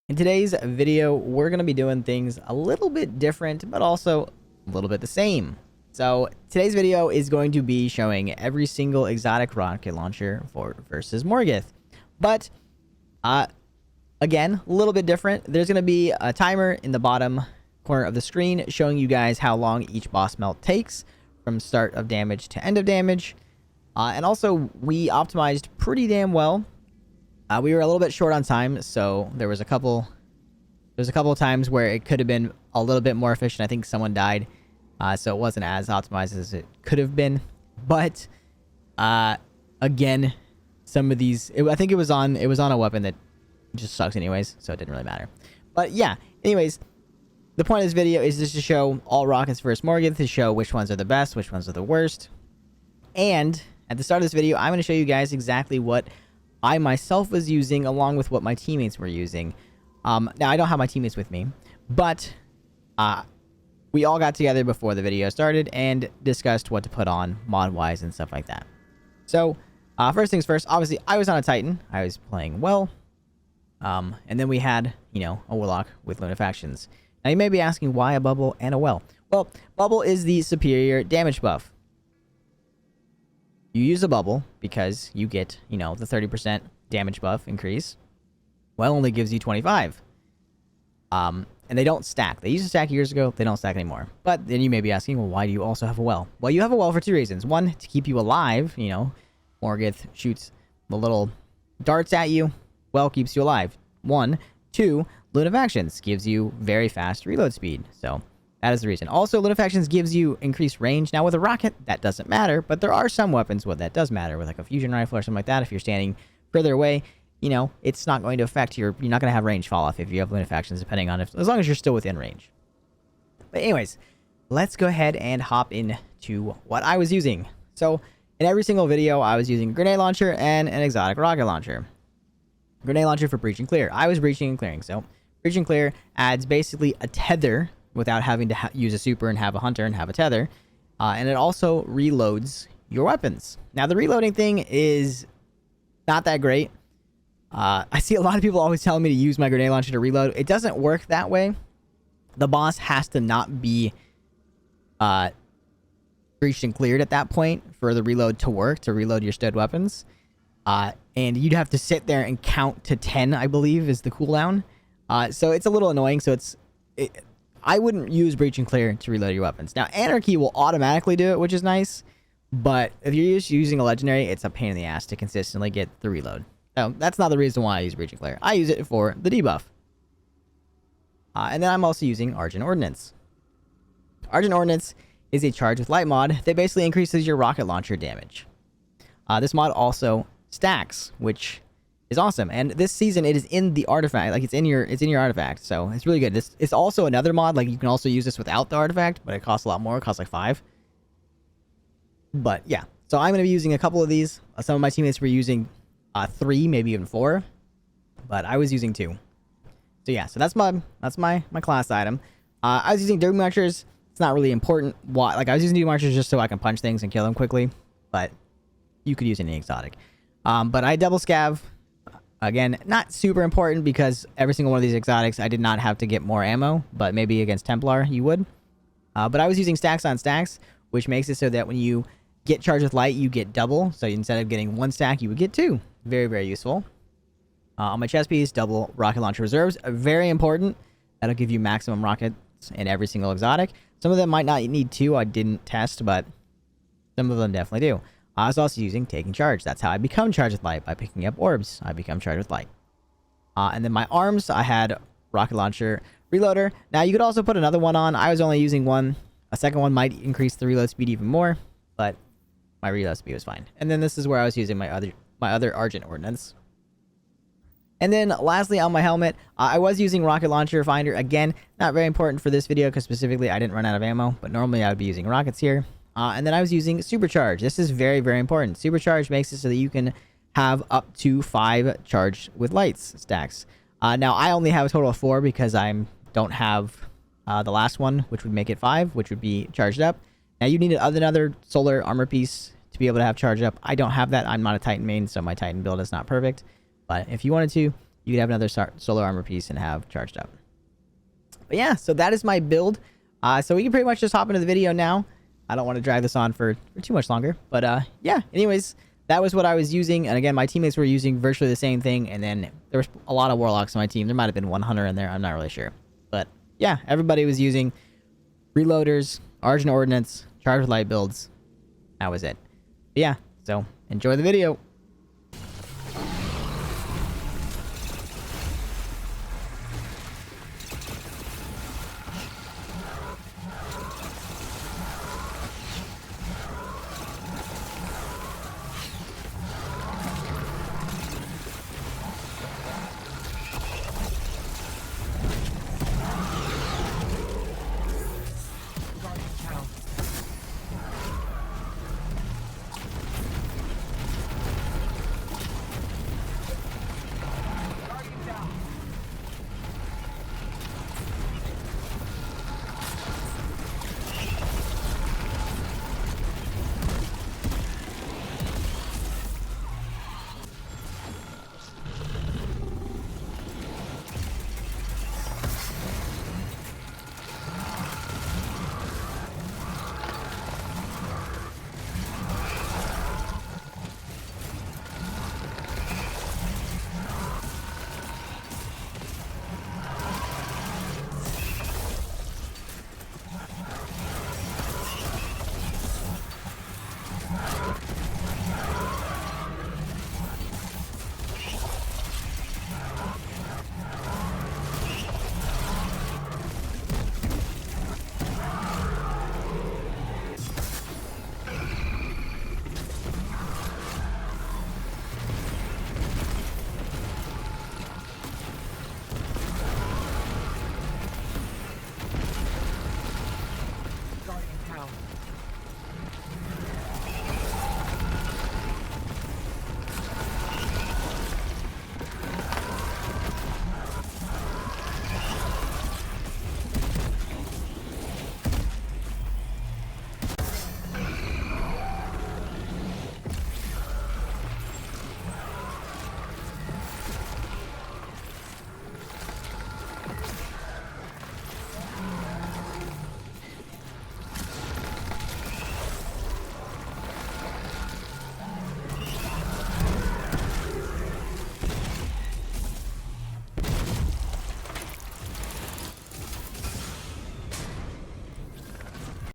In today's video, we're going to be doing things a little bit different, but also a little bit the same. So today's video is going to be showing every single exotic rocket launcher versus Morgeth. But again, a little bit different. There's going to be a timer in the bottom corner of the screen showing you guys how long each boss melt takes from start of damage to end of damage. And also, we optimized pretty damn well. We were a little bit short on time, so there was a couple of times where it could have been a little bit more efficient. I think someone died, so it wasn't as optimized as it could have been. But again, some of these, I think it was on a weapon that just sucks anyways, so it didn't really matter. But yeah, anyways, the point of this video is just to show all rockets versus Morgeth, to show which ones are the best, which ones are the worst. And at the start of this video, I'm going to show you guys exactly what I myself was using along with what my teammates were using. Now, I don't have my teammates with me, but we all got together before the video started and discussed what to put on mod-wise and stuff like that. So, first things first, obviously, I was on a Titan. I was playing well. And then we had, a Warlock with Lunafactions. Now, you may be asking why a Bubble and a Well. Well, Bubble is the superior damage buff. You use a Bubble because you get, the 30% damage buff increase. Well only gives you 25. And they don't stack. They used to stack years ago. They don't stack anymore. But then you may be asking, well, why do you also have a Well? Well, you have a Well for two reasons. One, to keep you alive. Morgeth shoots the little darts at you. Well keeps you alive. 1. 2, Lunafactions gives you very fast reload speed. So that is the reason. Also, Lunafactions gives you increased range. Now, with a rocket, that doesn't matter, but there are some weapons where that does matter, with like a fusion rifle or something like that. If you're standing further away, it's not going to affect you're not going to have range fall off if you have Lunafactions, depending on as long as you're still within range. But anyways, let's go ahead and hop into what I was using. So, in every single video, I was using a grenade launcher and an exotic rocket launcher. Grenade launcher for breach and clear. I was breaching and clearing, so breach and clear adds basically a tether without having to use a super and have a hunter and have a tether. And it also reloads your weapons. Now, the reloading thing is not that great. I see a lot of people always telling me to use my grenade launcher to reload. It doesn't work that way. The boss has to not be breached and cleared at that point for the reload to work, to reload your stud weapons. And you'd have to sit there and count to 10, I believe, is the cooldown. So it's a little annoying. So I wouldn't use breach and clear to reload your weapons. Now, Anarchy will automatically do it, which is nice. But if you're just using a legendary, it's a pain in the ass to consistently get the reload. So that's not the reason why I use breach and clear. I use it for the debuff. And then I'm also using Argent Ordnance. Argent Ordnance is a charge with light mod that basically increases your rocket launcher damage. This mod also stacks, which is awesome. And this season, it is in the artifact. Like, it's in your artifact. So it's really good. It's also another mod. Like, you can also use this without the artifact, but it costs a lot more. It costs like 5. But yeah. So I'm going to be using a couple of these. Some of my teammates were using 3, maybe even 4. But I was using 2. So yeah. So that's my class item. I was using Doom Marchers. It's not really important. Why? Like, I was using Doom Marchers just so I can punch things and kill them quickly. But you could use any exotic. But I double scav. Again, not super important because every single one of these exotics, I did not have to get more ammo, but maybe against Templar, you would. But I was using stacks on stacks, which makes it so that when you get charged with light, you get double. So instead of getting 1 stack, you would get 2. Very, very useful. On my chest piece, double rocket launcher reserves. Very important. That'll give you maximum rockets in every single exotic. Some of them might not need 2. I didn't test, but some of them definitely do. I was also using taking charge. That's how I become charged with light, by picking up orbs. I become charged with light. And then my arms, I had rocket launcher reloader. Now, you could also put another one on. I was only using one. A second one might increase the reload speed even more, but my reload speed was fine. And then this is where I was using my other Argent Ordnance. And then lastly, on my helmet, I was using rocket launcher finder. Again, not very important for this video because specifically I didn't run out of ammo, but normally I would be using rockets here. And then I was using Supercharge. This is very, very important. Supercharge makes it so that you can have up to 5 charged with lights stacks. Now, I only have a total of 4 because I don't have the last one, which would make it 5, which would be charged up. Now, you need another solar armor piece to be able to have charged up. I don't have that. I'm not a Titan main, so my Titan build is not perfect. But if you wanted to, you could have another solar armor piece and have charged up. But yeah, so that is my build. So we can pretty much just hop into the video now. I don't want to drag this on for too much longer. But yeah, anyways, that was what I was using. And again, my teammates were using virtually the same thing. And then there was a lot of warlocks on my team. There might have been one hunter in there. I'm not really sure. But yeah, everybody was using reloaders, Argent Ordnance, charged with light builds. That was it. But yeah, so enjoy the video.